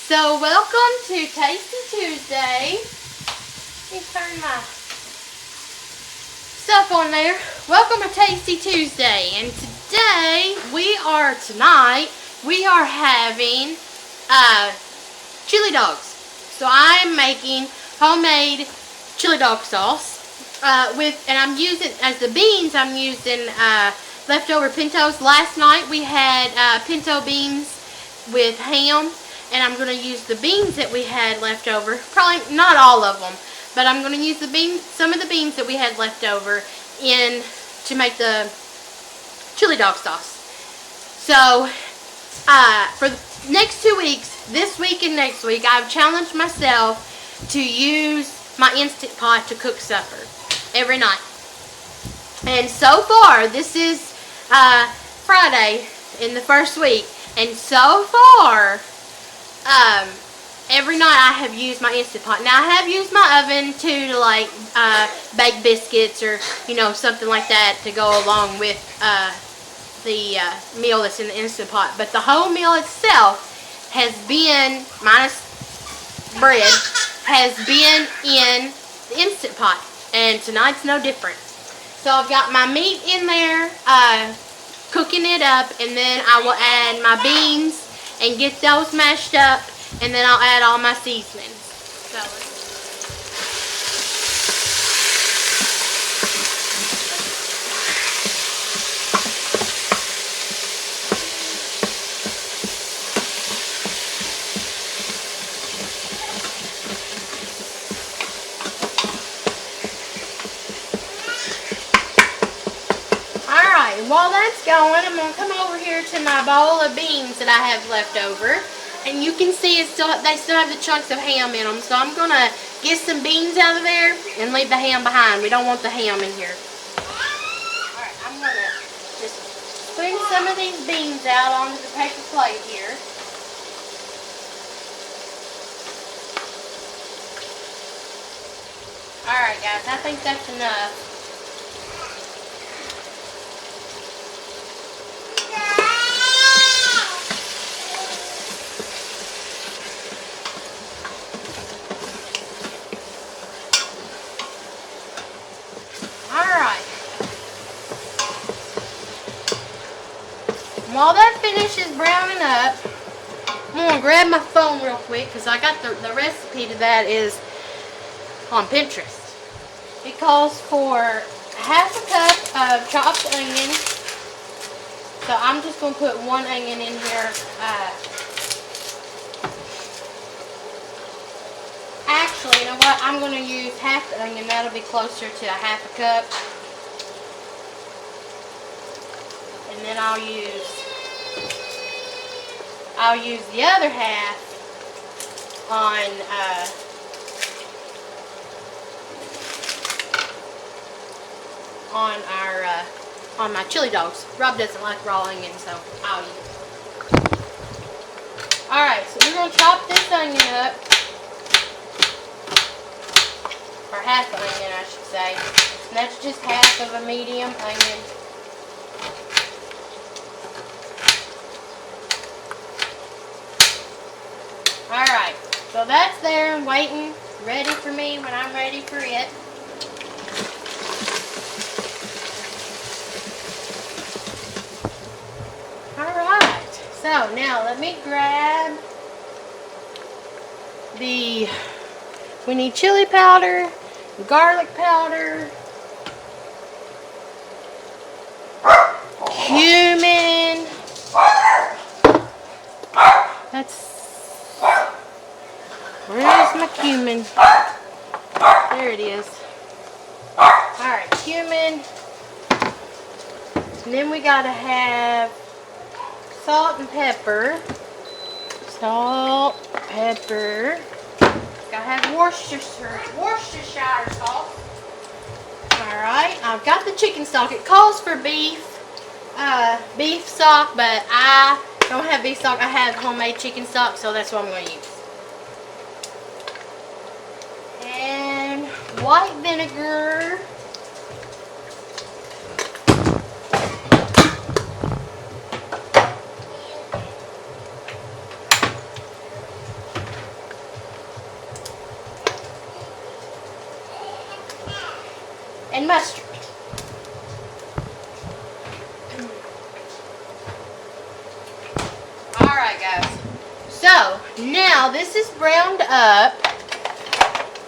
So welcome to Tasty Tuesday. Let me turn my stuff on there. Welcome to Tasty Tuesday, and today tonight we are having chili dogs. So I'm making homemade chili dog sauce and I'm using as the beans. I'm using leftover pintos. Last night we had pinto beans with ham, and I'm going to use the beans that we had left over. Probably not all of them, but I'm going to use some of the beans that we had left over to make the chili dog sauce. So for the next 2 weeks, this week and next week, I've challenged myself to use my Instant Pot to cook supper every night. And so far, this is Friday in the first week, and so far every night I have used my Instant Pot. Now I have used my oven too to like bake biscuits or something like that to go along with the meal that's in the Instant Pot. But the whole meal itself has been, minus bread, has been in the Instant Pot, and tonight's no different. So I've got my meat in there, cooking it up, and then I will add my beans and get those mashed up, and then I'll add all my seasonings. So while that's going, I'm going to come over here to my bowl of beans that I have left over. And you can see they still have the chunks of ham in them. So I'm going to get some beans out of there and leave the ham behind. We don't want the ham in here. Alright, I'm going to just spoon some of these beans out onto the paper plate here. Alright guys, I think that's enough. While that finishes browning up, I'm going to grab my phone real quick because I got the recipe to that is on Pinterest. It calls for half a cup of chopped onion. So I'm just going to put one onion in here. Actually, you know what? I'm going to use half the onion. That'll be closer to a half a cup. And then I'll use the other half on my chili dogs. Rob doesn't like raw onion, so I'll use it. Alright, so we're going to chop this onion up. Or half the onion, I should say. And that's just half of a medium onion. Alright, so that's there and waiting, ready for me when I'm ready for it. Alright, so now let me grab we need chili powder, garlic powder, cumin. Where's my cumin? There it is. Alright, cumin. And then we gotta have salt and pepper. Salt, pepper. Gotta have Worcestershire sauce. Alright, I've got the chicken stock. It calls for beef stock, but I don't have beef stock. I have homemade chicken stock, so that's what I'm going to use. And white vinegar. Now this is browned up.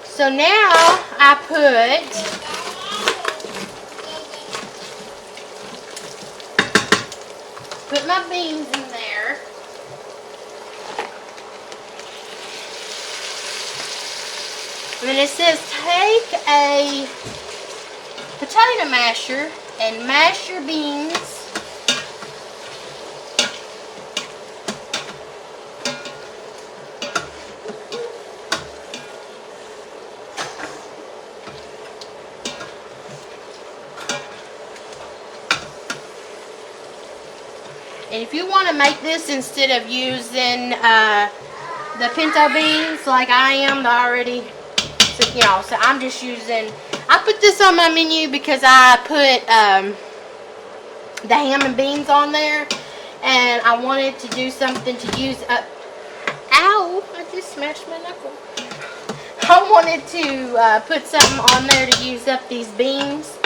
So now I put my beans in there. And then it says take a potato masher and mash your beans. And if you want to make this instead of using the pinto beans like I am already, so, you know, so I'm just using, I put this on my menu because I put the ham and beans on there, and I wanted to do something to use up, ow, I just smashed my knuckle. I wanted to put something on there to use up these beans,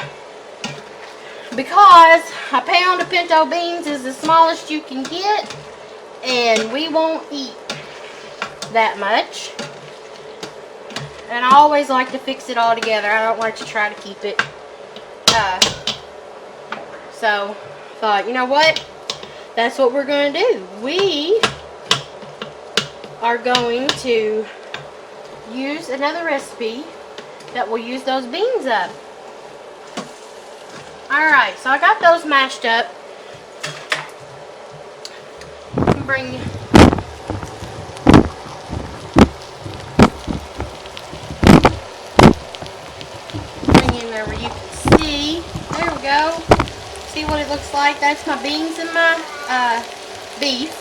because a pound of pinto beans is the smallest you can get, and we won't eat that much. And I always like to fix it all together. I don't like to try to keep it. So, thought, you know what? That's what we're going to do. We are going to use another recipe that will use those beans up. Alright, so I got those mashed up. Bring in there where you can see. There we go. See what it looks like? That's my beans and my beef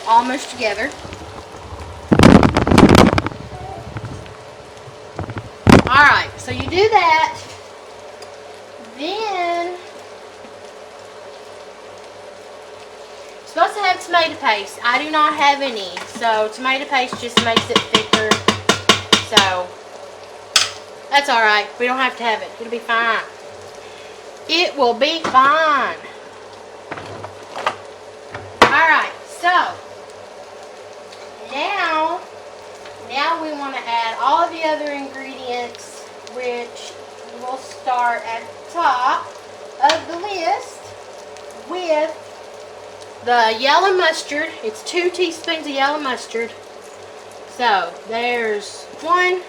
almost together. Alright, so you do that. Then you're supposed to have tomato paste. I do not have any, so tomato paste just makes it thicker. So that's alright. We don't have to have it. It'll be fine. It will be fine. Alright, so now we want to add all of the other ingredients, which we'll start at the top of the list with the yellow mustard. It's 2 teaspoons of yellow mustard. So there's 1,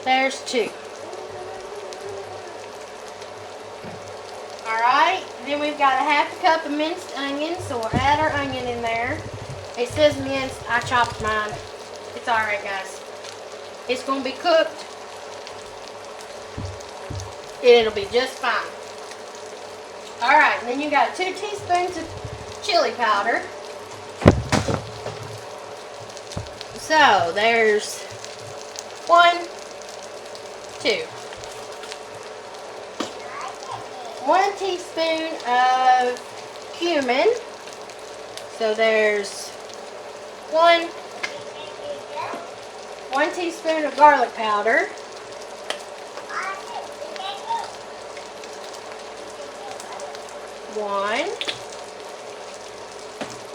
there's 2. Alright, then we've got a ½ cup of minced onion, so we'll add our onion in there. It says minced, I chopped mine. It's alright, guys. It's going to be cooked. It'll be just fine. Alright, then you got 2 teaspoons of chili powder. So, there's 1, 2. 1 teaspoon of cumin. So there's 1 teaspoon of garlic powder. 1.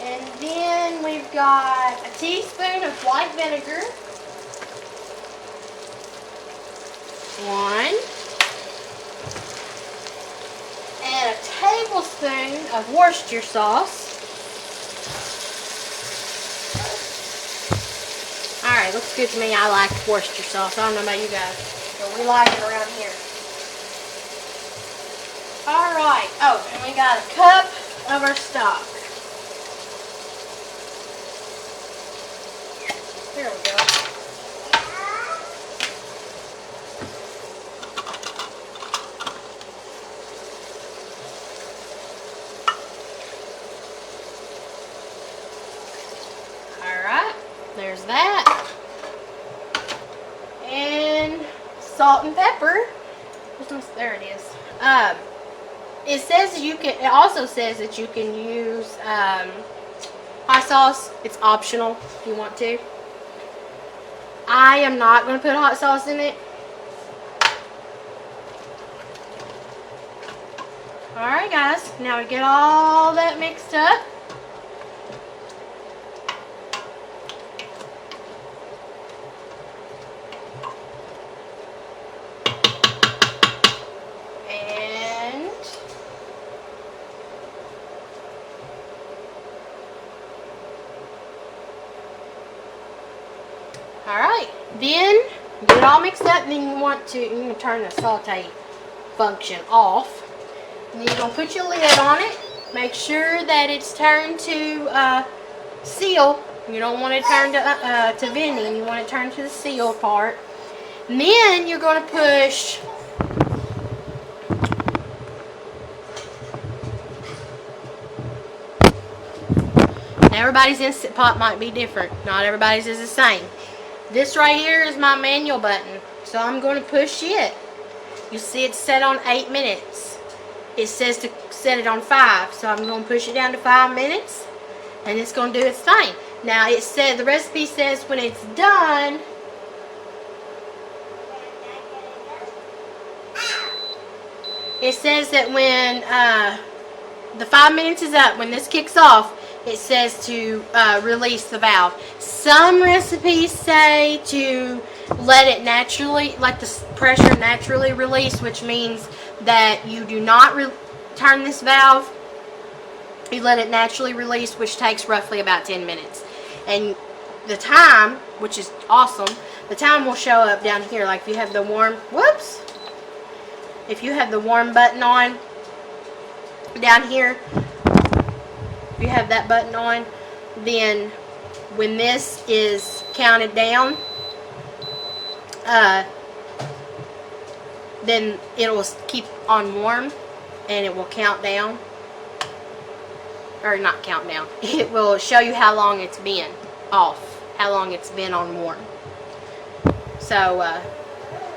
And then we've got a teaspoon of white vinegar. 1. And a tablespoon of Worcestershire sauce. Alright, looks good to me. I like Worcestershire sauce. I don't know about you guys, but we like it around here. Alright, oh, and we got a cup of our stock. There we go. Alright, there's that. And salt and pepper. There it is. It says you can. It also says that you can use hot sauce. It's optional if you want to. I am not going to put hot sauce in it. Alright guys, now we get all that mixed up. Alright, then get it all mixed up, and then you want to turn the saute function off. And then you're going to put your lid on it. Make sure that it's turned to seal. You don't want it turned to vending. You want it turned to the seal part. And then you're going to push everybody's Instant Pot might be different. Not everybody's is the same. This right here is my manual button. So I'm going to push it. You see it's set on 8 minutes. It says to set it on 5. So I'm going to push it down to 5 minutes. And it's going to do its thing. Now it said, the recipe says when it's done, it says that when the 5 minutes is up, when this kicks off, it says to release the valve. Some recipes say to let it naturally, let the pressure naturally release, which means that you do not turn this valve. You let it naturally release, which takes roughly about 10 minutes. And the time, which is awesome, the time will show up down here. Like if you have the warm, whoops. If you have the warm button on down here, if you have that button on, then when this is counted down, then it will keep on warm and it will count down. Or not count down. It will show you how long it's been off, how long it's been on warm. So,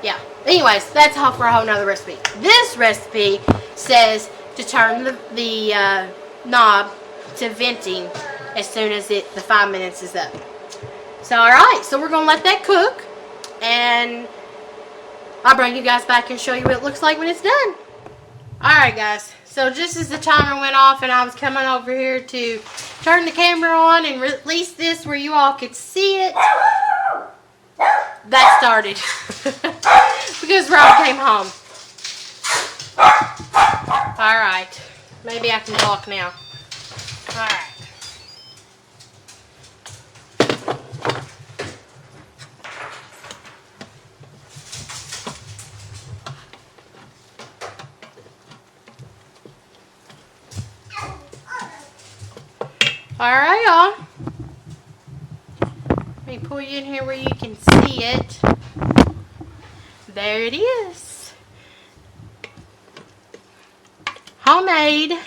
yeah. Anyways, that's all for a whole nother recipe. This recipe says to turn the knob to venting as soon as the 5 minutes is up. So, alright, so we're going to let that cook, and I'll bring you guys back and show you what it looks like when it's done. Alright guys, so just as the timer went off and I was coming over here to turn the camera on and release this where you all could see it, that started because Rob came home. Alright, maybe I can talk now. Alright. Alright, y'all. Let me pull you in here where you can see it. There it is. Homemade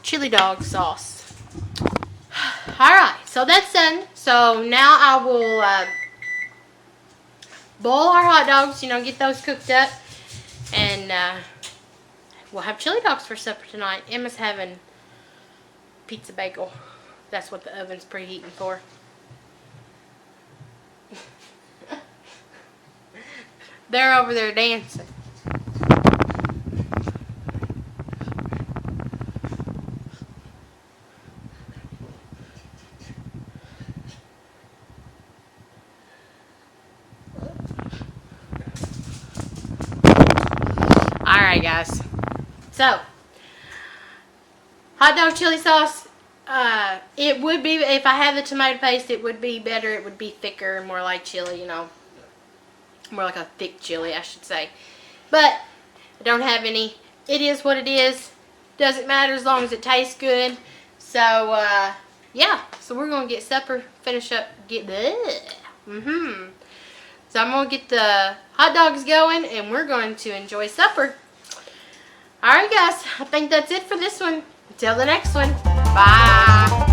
chili dog sauce. Alright, so that's done. So now I will boil our hot dogs, you know, get those cooked up. And we'll have chili dogs for supper tonight. Emma's having pizza bagel. That's what the oven's preheating for. They're over there dancing. Alright guys, so hot dog chili sauce, it would be, if I had the tomato paste, it would be better, it would be thicker and more like chili, you know, more like a thick chili I should say, but I don't have any. It is what it is, doesn't matter as long as it tastes good. So yeah, so we're going to get supper, finish up, get the so I'm going to get the hot dogs going and we're going to enjoy supper. Alright guys, I think that's it for this one. Until the next one. Bye.